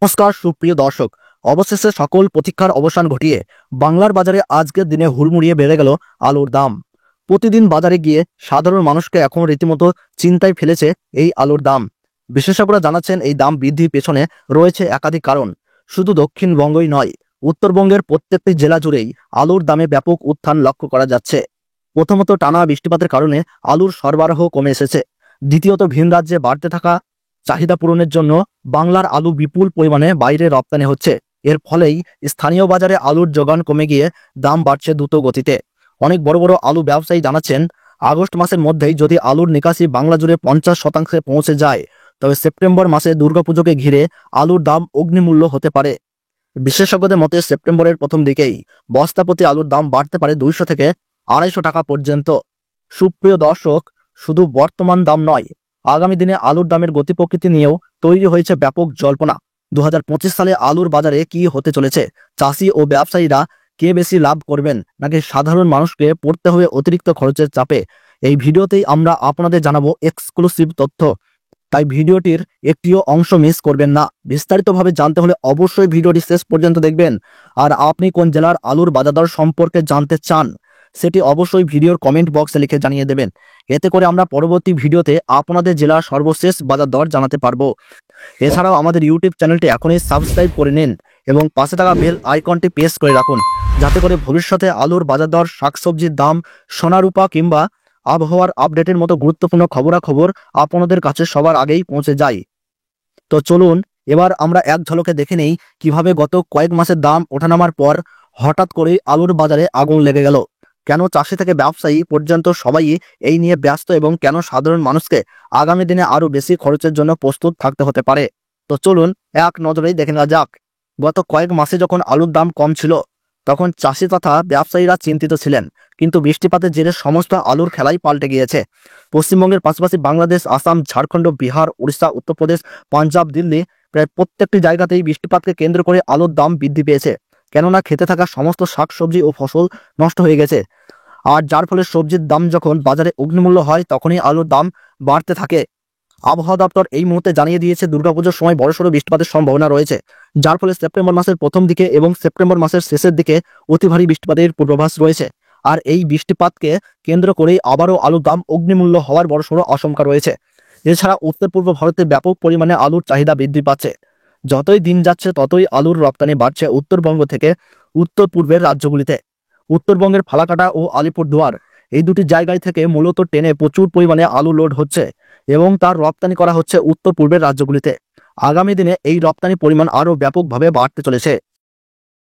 নমস্কার সুপ্রিয় দর্শক, অবশেষে সকল প্রতীক্ষার অবসান ঘটিয়ে বাংলার বাজারে আজকের দিনে হুড়মুড়িয়ে বেড়ে গেল আলুর দাম। প্রতিদিন বাজারে গিয়ে সাধারণ মানুষকে এখন রীতিমতো চিন্তায় ফেলেছে এই আলুর দাম। বিশেষজ্ঞরা জানাচ্ছেন এই দাম বৃদ্ধির পেছনে রয়েছে একাধিক কারণ। শুধু দক্ষিণবঙ্গই নয়, উত্তরবঙ্গের প্রত্যেকটি জেলা জুড়েই আলুর দামে ব্যাপক উত্থান লক্ষ্য করা যাচ্ছে। প্রথমত, টানা বৃষ্টিপাতের কারণে আলুর সরবরাহ কমে এসেছে। দ্বিতীয়ত, ভিন রাজ্যে বাড়তে থাকা চাহিদা পূরণের জন্য বাংলার আলু বিপুল পরিমাণে বাইরে রপ্তানি হচ্ছে। এর ফলেই স্থানীয় বাজারে আলুর যোগান কমে গিয়ে দাম বাড়ছে দ্রুত গতিতে। অনেক বড় বড় আলু ব্যবসায়ী জানাচ্ছেন, আগস্ট মাসের মধ্যেই যদি আলুর নিকাশি বাংলা জুড়ে 50% পৌঁছে যায়, তবে সেপ্টেম্বর মাসে দুর্গাপুজোকে ঘিরে আলুর দাম অগ্নিমূল্য হতে পারে। বিশেষজ্ঞদের মতে সেপ্টেম্বরের প্রথম দিকেই বস্তাপ্রতি আলুর দাম বাড়তে পারে 200 থেকে 250 টাকা পর্যন্ত। সুপ্রিয় দর্শক, শুধু বর্তমান দাম নয়, আগামী দিনে আলুর দামের গতি প্রকৃতি নিয়েও তৈরি হয়েছে ব্যাপক জল্পনা। 2025 সালে আলুর বাজারে কি হতে চলেছে? চাষি ও ব্যবসায়ীরা কে বেশি লাভ করবেন, নাকি সাধারণ মানুষকে পড়তে হবে অতিরিক্ত খরচের চাপে? এই ভিডিওতেই আমরা আপনাদের জানাবো এক্সক্লুসিভ তথ্য, তাই ভিডিওটির একটিও অংশ মিস করবেন না। বিস্তারিতভাবে জানতে হলে অবশ্যই ভিডিওটি শেষ পর্যন্ত দেখবেন। আর আপনি কোন জেলার আলুর বাজার দর সম্পর্কে জানতে চান, সেটি অবশ্যই ভিডিওর কমেন্ট বক্সে লিখে জানিয়ে দেবেন। এতে করে আমরা পরবর্তী ভিডিওতে আপনাদের জেলার সর্বশেষ বাজার দর জানাতে পারবো। এছাড়াও আমাদের ইউটিউব চ্যানেলটি এখনই সাবস্ক্রাইব করে নিন এবং পাশে থাকা বেল আইকনটি প্রেস করে রাখুন, যাতে করে ভবিষ্যতে আলুর বাজার দর, শাকসবজির দাম, সোনারূপা কিংবা আবহাওয়ার আপডেটের মতো গুরুত্বপূর্ণ খবরাখবর আপনাদের কাছে সবার আগেই পৌঁছে যায়। তো চলুন এবার আমরা এক ঝলকে দেখে নেই কিভাবে গত কয়েক মাসের দাম ওঠানামার পর হঠাৎ করে আলুর বাজারে আগুন লেগে গেল। কেন চাষি থেকে ব্যবসায়ী পর্যন্ত সবাই এই নিয়ে ব্যস্ত এবং কেন সাধারণ মানুষকে আগামী দিনে আরো বেশি খরচের জন্য প্রস্তুত থাকতে হতে পারে। তো চলুন এক নজরেই দেখে নেওয়া যাক। গত কয়েক মাসে যখন আলুর দাম কম ছিল, তখন চাষি তথা ব্যবসায়ীরা চিন্তিত ছিলেন, কিন্তু বৃষ্টিপাতের জেরে সমস্ত আলুর খেলাই পাল্টে গিয়েছে। পশ্চিমবঙ্গের পাশাপাশি বাংলাদেশ, আসাম, ঝাড়খণ্ড, বিহার, উড়িষ্যা, উত্তরপ্রদেশ, পাঞ্জাব, দিল্লি প্রায় প্রত্যেকটি জায়গাতেই বৃষ্টিপাতকে কেন্দ্র করে আলুর দাম বৃদ্ধি পেয়েছে। কেননা খেতে থাকা সমস্ত শাকসবজি ও ফসল নষ্ট হয়ে গেছে, আর যার ফলে সবজির দাম যখন বাজারে অগ্নিমূল্য হয়, তখনই আলুর দাম বাড়তে থাকে। আবহাওয়া দপ্তর এই মুহূর্তে জানিয়ে দিয়েছে দুর্গাপুজোর সময় বড়সড় বৃষ্টিপাতের সম্ভাবনা রয়েছে, যার ফলে সেপ্টেম্বর মাসের প্রথম দিকে এবং সেপ্টেম্বর মাসের শেষের দিকে অতি ভারী বৃষ্টিপাতের পূর্বাভাস রয়েছে। আর এই বৃষ্টিপাতকে কেন্দ্র করেই আবারও আলুর দাম অগ্নিমূল্য হওয়ার বড়সড় আশঙ্কা রয়েছে। এছাড়া উত্তর পূর্ব ভারতে ব্যাপক পরিমাণে আলুর চাহিদা বৃদ্ধি পাচ্ছে। যতই দিন যাচ্ছে ততই আলুর রপ্তানি বাড়ছে উত্তরবঙ্গ থেকে উত্তর পূর্বের রাজ্যগুলিতে। উত্তরবঙ্গের ফালাকাটা ও আলিপুরদুয়ার এই দুটি জায়গায় থেকে মূলত ট্রেনে প্রচুর পরিমাণে আলু লোড হচ্ছে এবং তার রপ্তানি করা হচ্ছে উত্তর পূর্বের রাজ্যগুলিতে। আগামী দিনে এই রপ্তানি পরিমাণ আরও ব্যাপকভাবে বাড়তে চলেছে।